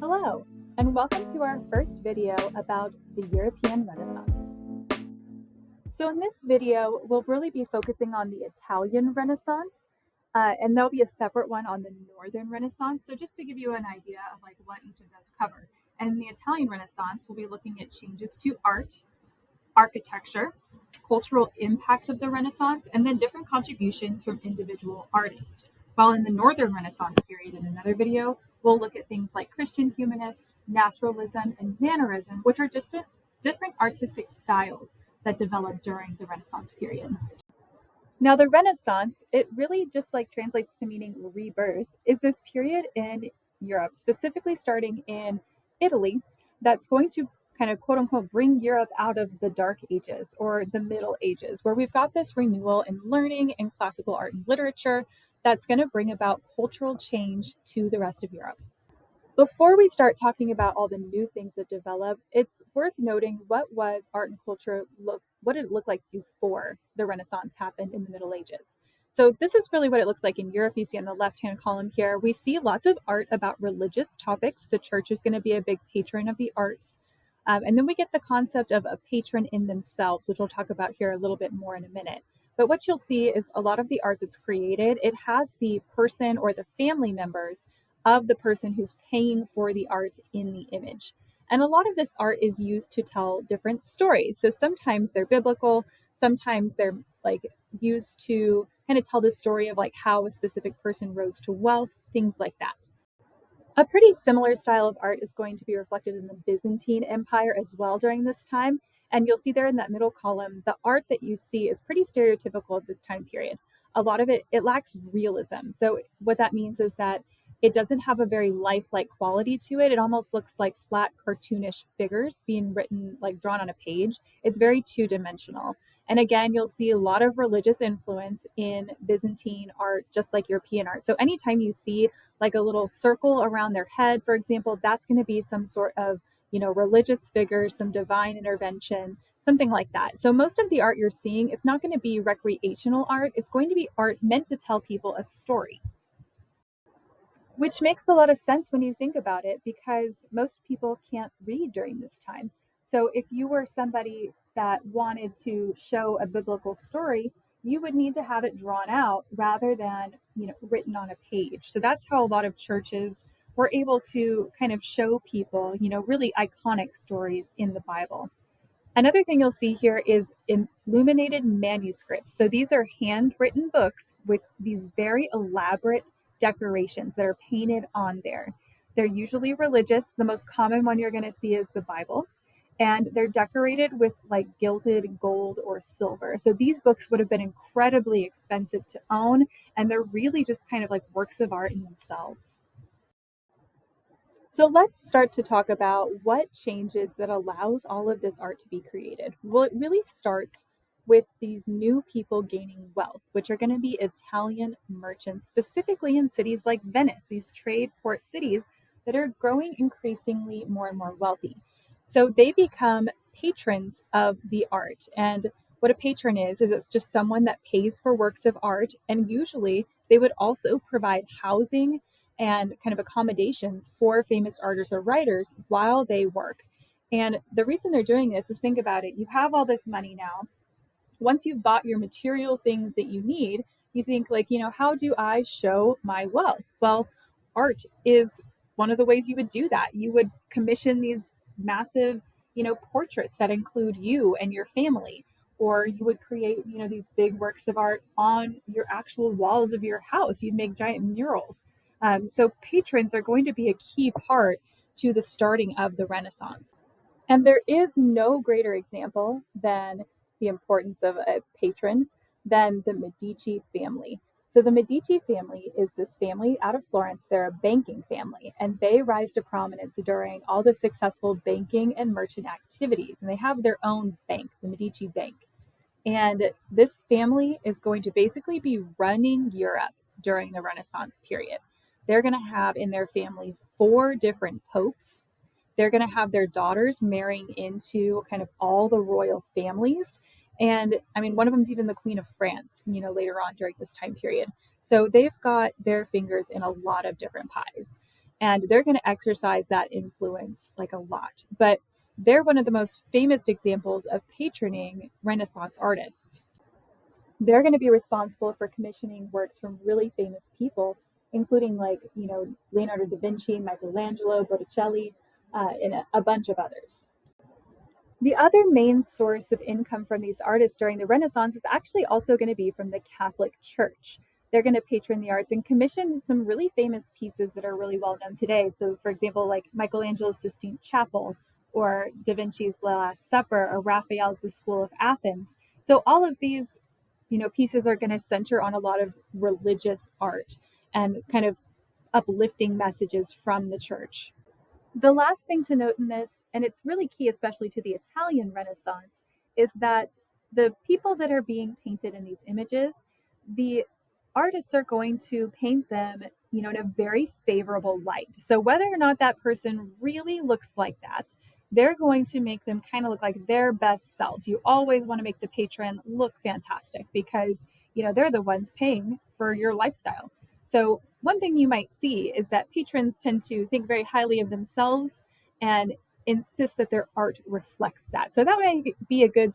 Hello, and welcome to our first video about the European Renaissance. So in this video, we'll really be focusing on the Italian Renaissance, and there'll be a separate one on the Northern Renaissance. So just to give you an idea of what each of those cover. And in the Italian Renaissance, we'll be looking at changes to art, architecture, cultural impacts of the Renaissance, and then different contributions from individual artists. While in the Northern Renaissance period, in another video, we'll look at things like Christian humanists, naturalism, and mannerism, which are just different artistic styles that developed during the Renaissance period. Now, the Renaissance, it really just translates to meaning rebirth, is this period in Europe, specifically starting in Italy, that's going to kind of quote unquote bring Europe out of the Dark Ages or the Middle Ages, where we've got this renewal in learning and classical art and literature that's going to bring about cultural change to the rest of Europe. Before we start talking about all the new things that developed, it's worth noting what was art and culture what did it look like before the Renaissance happened in the Middle Ages. So this is really what it looks like in Europe. You see on the left-hand column here, we see lots of art about religious topics. The church is going to be a big patron of the arts. And then we get the concept of a patron in themselves, which we'll talk about here a little bit more in a minute. But what you'll see is a lot of the art that's created, it has the person or the family members of the person who's paying for the art in the image. And a lot of this art is used to tell different stories. So sometimes they're biblical, sometimes they're used to kind of tell the story of how a specific person rose to wealth, things like that. A pretty similar style of art is going to be reflected in the Byzantine Empire as well during this time. And you'll see there in that middle column, the art that you see is pretty stereotypical of this time period. A lot of it lacks realism. So what that means is that it doesn't have a very lifelike quality to it. It almost looks like flat cartoonish figures being written, drawn on a page. It's very two-dimensional. And again, you'll see a lot of religious influence in Byzantine art, just like European art. So anytime you see a little circle around their head, for example, that's going to be some sort of, religious figure, some divine intervention, something like that. So most of the art you're seeing, it's not going to be recreational art. It's going to be art meant to tell people a story. Which makes a lot of sense when you think about it, because most people can't read during this time. So if you were somebody that wanted to show a biblical story, you would need to have it drawn out rather than, written on a page. So that's how a lot of churches were able to kind of show people, really iconic stories in the Bible. Another thing you'll see here is illuminated manuscripts. So these are handwritten books with these very elaborate decorations that are painted on there. They're usually religious. The most common one you're going to see is the Bible. And they're decorated with gilded gold or silver. So these books would have been incredibly expensive to own, and they're really just kind of works of art in themselves. So let's start to talk about what changes that allows all of this art to be created. Well, it really starts with these new people gaining wealth, which are going to be Italian merchants, specifically in cities like Venice, these trade port cities that are growing increasingly more and more wealthy. So they become patrons of the art. And what a patron is it's just someone that pays for works of art. And usually they would also provide housing and kind of accommodations for famous artists or writers while they work. And the reason they're doing this is, think about it. You have all this money now. Once you've bought your material things that you need, you think how do I show my wealth? Well, art is one of the ways you would do that. You would commission these massive, portraits that include you and your family, or you would create, these big works of art on your actual walls of your house. You'd make giant murals. So patrons are going to be a key part to the starting of the Renaissance. And there is no greater example than the importance of a patron than the Medici family. So the Medici family is this family out of Florence. They're a banking family, and they rise to prominence during all the successful banking and merchant activities. And they have their own bank, the Medici Bank. And this family is going to basically be running Europe during the Renaissance period. They're going to have in their family 4 different popes. They're going to have their daughters marrying into kind of all the royal families. And one of them is even the Queen of France, later on during this time period. So they've got their fingers in a lot of different pies. and they're going to exercise that influence like a lot. But they're one of the most famous examples of patroning Renaissance artists. They're going to be responsible for commissioning works from really famous people, including Leonardo da Vinci, Michelangelo, Botticelli, and a bunch of others. The other main source of income from these artists during the Renaissance is actually also going to be from the Catholic Church. They're going to patron the arts and commission some really famous pieces that are really well known today. So, for example, like Michelangelo's Sistine Chapel, or Da Vinci's The Last Supper, or Raphael's The School of Athens. So all of these, pieces are going to center on a lot of religious art and kind of uplifting messages from the church. The last thing to note in this, and it's really key, especially to the Italian Renaissance, is that the people that are being painted in these images, the artists are going to paint them, in a very favorable light. So whether or not that person really looks like that, they're going to make them kind of look like their best selves. You always want to make the patron look fantastic because, they're the ones paying for your lifestyle. So one thing you might see is that patrons tend to think very highly of themselves and insist that their art reflects that. So that might be a good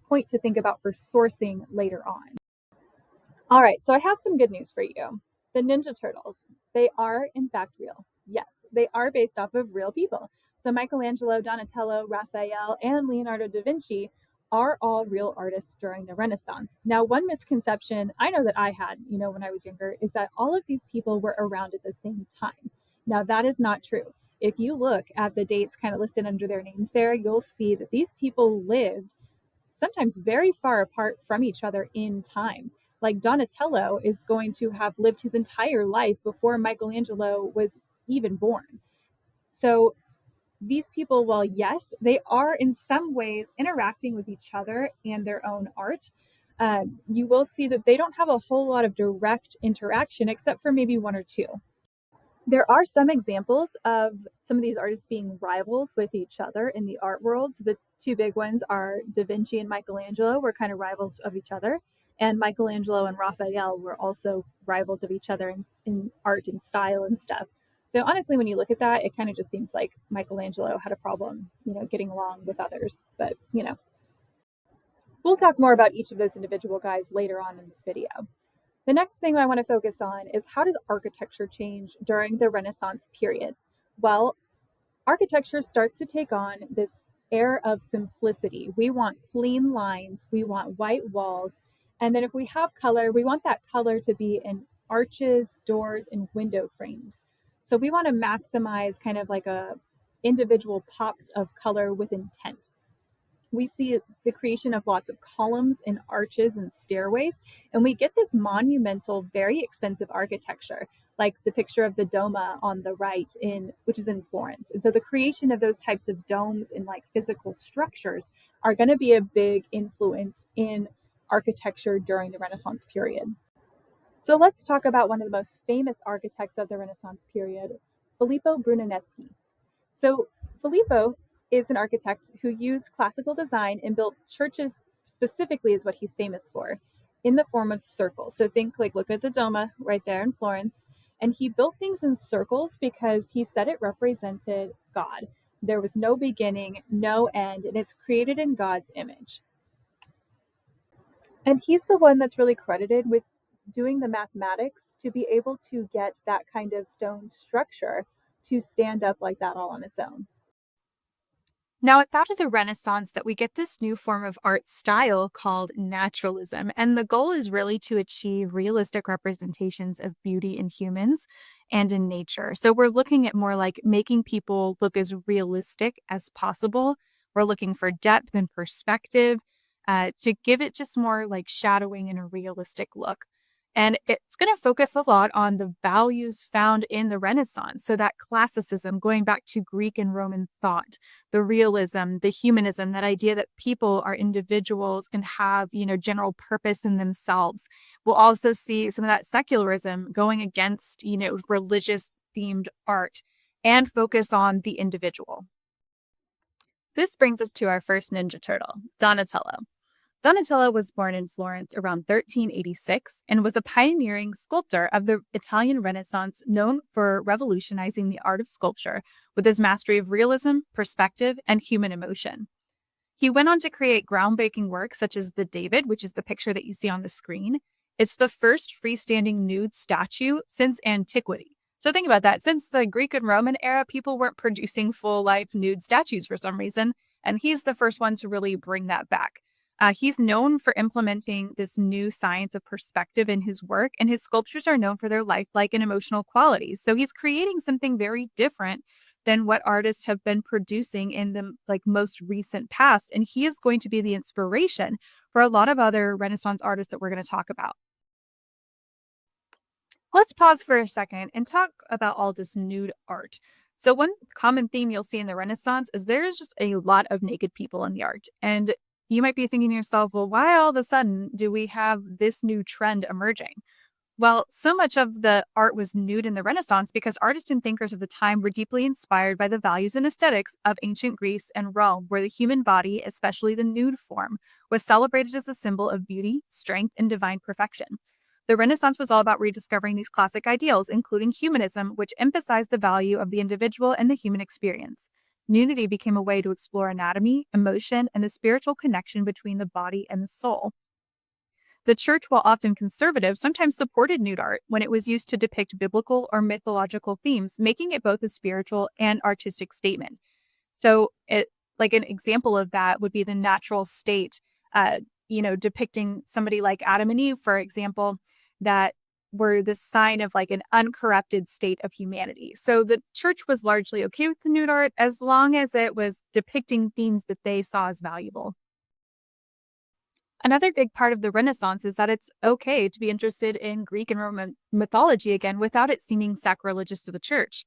point to think about for sourcing later on. All right, so I have some good news for you. The Ninja Turtles, they are in fact real. Yes, they are based off of real people. So Michelangelo, Donatello, Raphael, and Leonardo da Vinci are all real artists during the Renaissance. Now, one misconception I know that I had, when I was younger, is that all of these people were around at the same time. Now, that is not true. If you look at the dates kind of listed under their names there, you'll see that these people lived sometimes very far apart from each other in time. Like Donatello is going to have lived his entire life before Michelangelo was even born. So these people, while yes, they are in some ways interacting with each other and their own art, you will see that they don't have a whole lot of direct interaction except for maybe one or two. There are some examples of some of these artists being rivals with each other in the art world. So the two big ones are Da Vinci and Michelangelo were kind of rivals of each other. And Michelangelo and Raphael were also rivals of each other in art and style and stuff. So honestly, when you look at that, it kind of just seems like Michelangelo had a problem, getting along with others. But, we'll talk more about each of those individual guys later on in this video. The next thing I want to focus on is how does architecture change during the Renaissance period? Well, architecture starts to take on this air of simplicity. We want clean lines, we want white walls, and then if we have color, we want that color to be in arches, doors, and window frames. So we want to maximize kind of like a individual pops of color with intent. We see the creation of lots of columns and arches and stairways, and we get this monumental, very expensive architecture, like the picture of the Doma on the right, which is in Florence. And so the creation of those types of domes and like physical structures are going to be a big influence in architecture during the Renaissance period. So let's talk about one of the most famous architects of the Renaissance period, Filippo Brunelleschi. So Filippo is an architect who used classical design and built churches specifically is what he's famous for, in the form of circles. So look at the Doma right there in Florence. And he built things in circles because he said it represented God. There was no beginning, no end, and it's created in God's image. And he's the one that's really credited with doing the mathematics to be able to get that kind of stone structure to stand up like that all on its own. Now, it's out of the Renaissance that we get this new form of art style called naturalism. And the goal is really to achieve realistic representations of beauty in humans and in nature. So we're looking at more like making people look as realistic as possible. We're looking for depth and perspective to give it just more like shadowing and a realistic look. And it's going to focus a lot on the values found in the Renaissance. So that classicism, going back to Greek and Roman thought, the realism, the humanism, that idea that people are individuals and have, general purpose in themselves. We'll also see some of that secularism going against, religious themed art and focus on the individual. This brings us to our first Ninja Turtle, Donatello. Donatello was born in Florence around 1386 and was a pioneering sculptor of the Italian Renaissance, known for revolutionizing the art of sculpture with his mastery of realism, perspective, and human emotion. He went on to create groundbreaking works such as the David, which is the picture that you see on the screen. It's the first freestanding nude statue since antiquity. So think about that. Since the Greek and Roman era, people weren't producing full life nude statues for some reason, and he's the first one to really bring that back. He's known for implementing this new science of perspective in his work, and his sculptures are known for their lifelike and emotional qualities. So he's creating something very different than what artists have been producing in the most recent past, and he is going to be the inspiration for a lot of other Renaissance artists that we're going to talk about. Let's pause for a second and talk about all this nude art. So, one common theme you'll see in the Renaissance is there is just a lot of naked people in the art. And you might be thinking to yourself, well, why all of a sudden do we have this new trend emerging? Well, so much of the art was nude in the Renaissance because artists and thinkers of the time were deeply inspired by the values and aesthetics of ancient Greece and Rome, where the human body, especially the nude form, was celebrated as a symbol of beauty, strength, and divine perfection. The Renaissance was all about rediscovering these classic ideals, including humanism, which emphasized the value of the individual and the human experience. Nudity became a way to explore anatomy, emotion, and the spiritual connection between the body and the soul. The church, while often conservative, sometimes supported nude art when it was used to depict biblical or mythological themes, making it both a spiritual and artistic statement. So, like an example of that would be the natural state, depicting somebody like Adam and Eve, for example, that were the sign of like an uncorrupted state of humanity. So the church was largely okay with the nude art as long as it was depicting themes that they saw as valuable. Another big part of the Renaissance is that it's okay to be interested in Greek and Roman mythology again without it seeming sacrilegious to the church.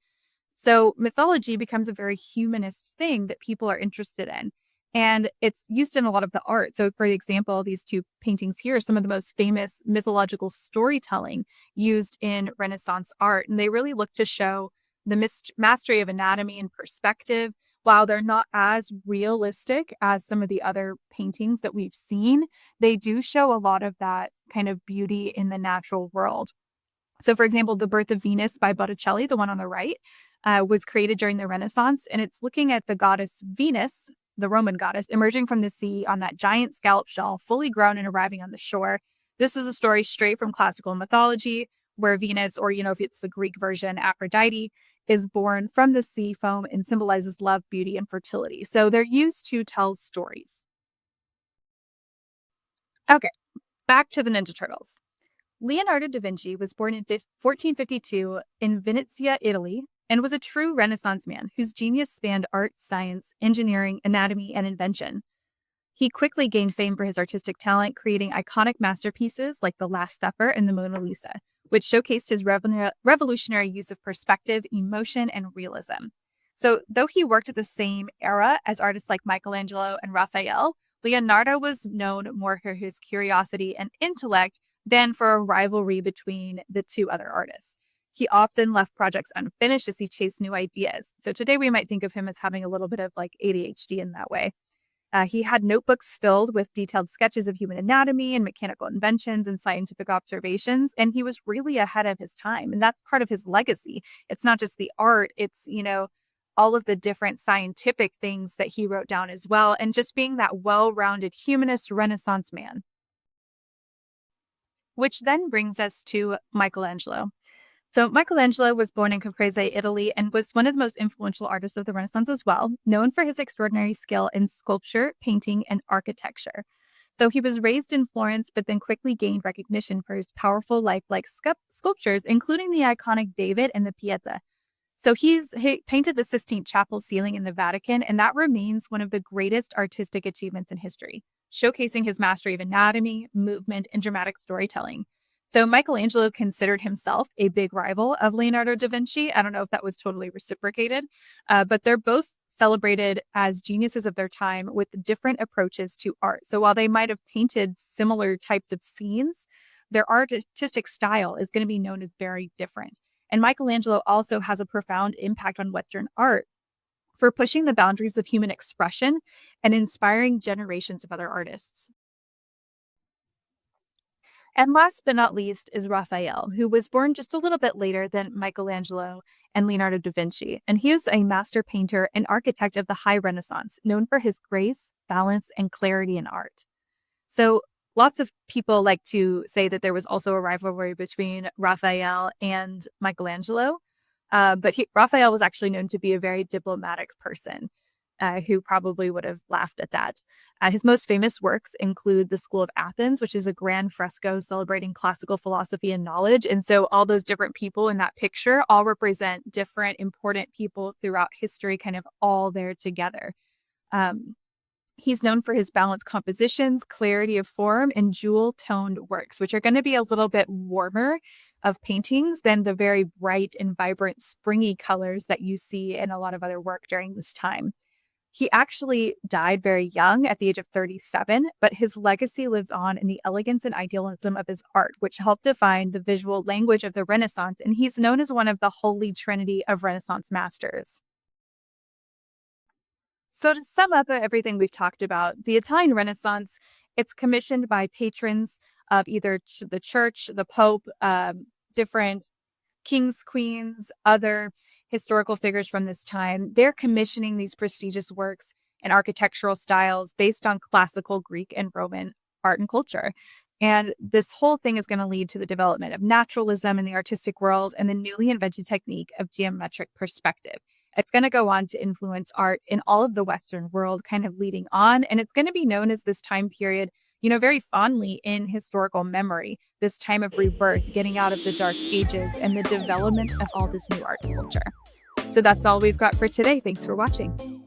So, mythology becomes a very humanist thing that people are interested in. And it's used in a lot of the art. So, for example, these two paintings here are some of the most famous mythological storytelling used in Renaissance art. And they really look to show the mastery of anatomy and perspective. While they're not as realistic as some of the other paintings that we've seen, they do show a lot of that kind of beauty in the natural world. So, for example, The Birth of Venus by Botticelli, the one on the right, was created during the Renaissance, and it's looking at the goddess Venus, the Roman goddess, emerging from the sea on that giant scallop shell, fully grown and arriving on the shore. This is a story straight from classical mythology, where Venus, or if it's the Greek version, Aphrodite, is born from the sea foam and symbolizes love, beauty, and fertility. So they're used to tell stories. Okay, back to the Ninja Turtles. Leonardo da Vinci was born in 1452 in Venezia, Italy, and was a true Renaissance man whose genius spanned art, science, engineering, anatomy, and invention. He quickly gained fame for his artistic talent, creating iconic masterpieces like The Last Supper and the Mona Lisa, which showcased his revolutionary use of perspective, emotion, and realism. So, though he worked at the same era as artists like Michelangelo and Raphael, Leonardo was known more for his curiosity and intellect than for a rivalry between the two other artists. He often left projects unfinished as he chased new ideas. So today we might think of him as having a little bit of like ADHD in that way. He had notebooks filled with detailed sketches of human anatomy and mechanical inventions and scientific observations, and he was really ahead of his time. And that's part of his legacy. It's not just the art, it's, all of the different scientific things that he wrote down as well, and just being that well rounded humanist Renaissance man. Which then brings us to Michelangelo. So Michelangelo was born in Caprese, Italy, and was one of the most influential artists of the Renaissance as well, known for his extraordinary skill in sculpture, painting, and architecture. So he was raised in Florence, but then quickly gained recognition for his powerful lifelike sculptures, including the iconic David and the Pieta. So he painted the Sistine Chapel ceiling in the Vatican, and that remains one of the greatest artistic achievements in history, showcasing his mastery of anatomy, movement, and dramatic storytelling. So Michelangelo considered himself a big rival of Leonardo da Vinci. I don't know if that was totally reciprocated, but they're both celebrated as geniuses of their time with different approaches to art. So while they might have painted similar types of scenes, their artistic style is going to be known as very different. And Michelangelo also has a profound impact on Western art for pushing the boundaries of human expression and inspiring generations of other artists. And last but not least is Raphael, who was born just a little bit later than Michelangelo and Leonardo da Vinci. And he is a master painter and architect of the High Renaissance, known for his grace, balance, and clarity in art. So lots of people like to say that there was also a rivalry between Raphael and Michelangelo. Raphael was actually known to be a very diplomatic person who probably would have laughed at that. His most famous works include the School of Athens, which is a grand fresco celebrating classical philosophy and knowledge. And so all those different people in that picture all represent different important people throughout history, kind of all there together. Um, He's known for his balanced compositions, clarity of form, and jewel-toned works, which are going to be a little bit warmer of paintings than the very bright and vibrant springy colors that you see in a lot of other work during this time. He actually died very young at the age of 37, but his legacy lives on in the elegance and idealism of his art, which helped define the visual language of the Renaissance, and he's known as one of the holy trinity of Renaissance masters. So to sum up everything we've talked about, the Italian Renaissance, it's commissioned by patrons of either the church, the Pope, different kings, queens, other historical figures from this time. They're commissioning these prestigious works and architectural styles based on classical Greek and Roman art and culture. And this whole thing is going to lead to the development of naturalism in the artistic world and the newly invented technique of geometric perspective. It's going to go on to influence art in all of the Western world, kind of leading on. And it's going to be known as this time period, very fondly in historical memory, this time of rebirth, getting out of the dark ages and the development of all this new art culture. So that's all we've got for today. Thanks for watching.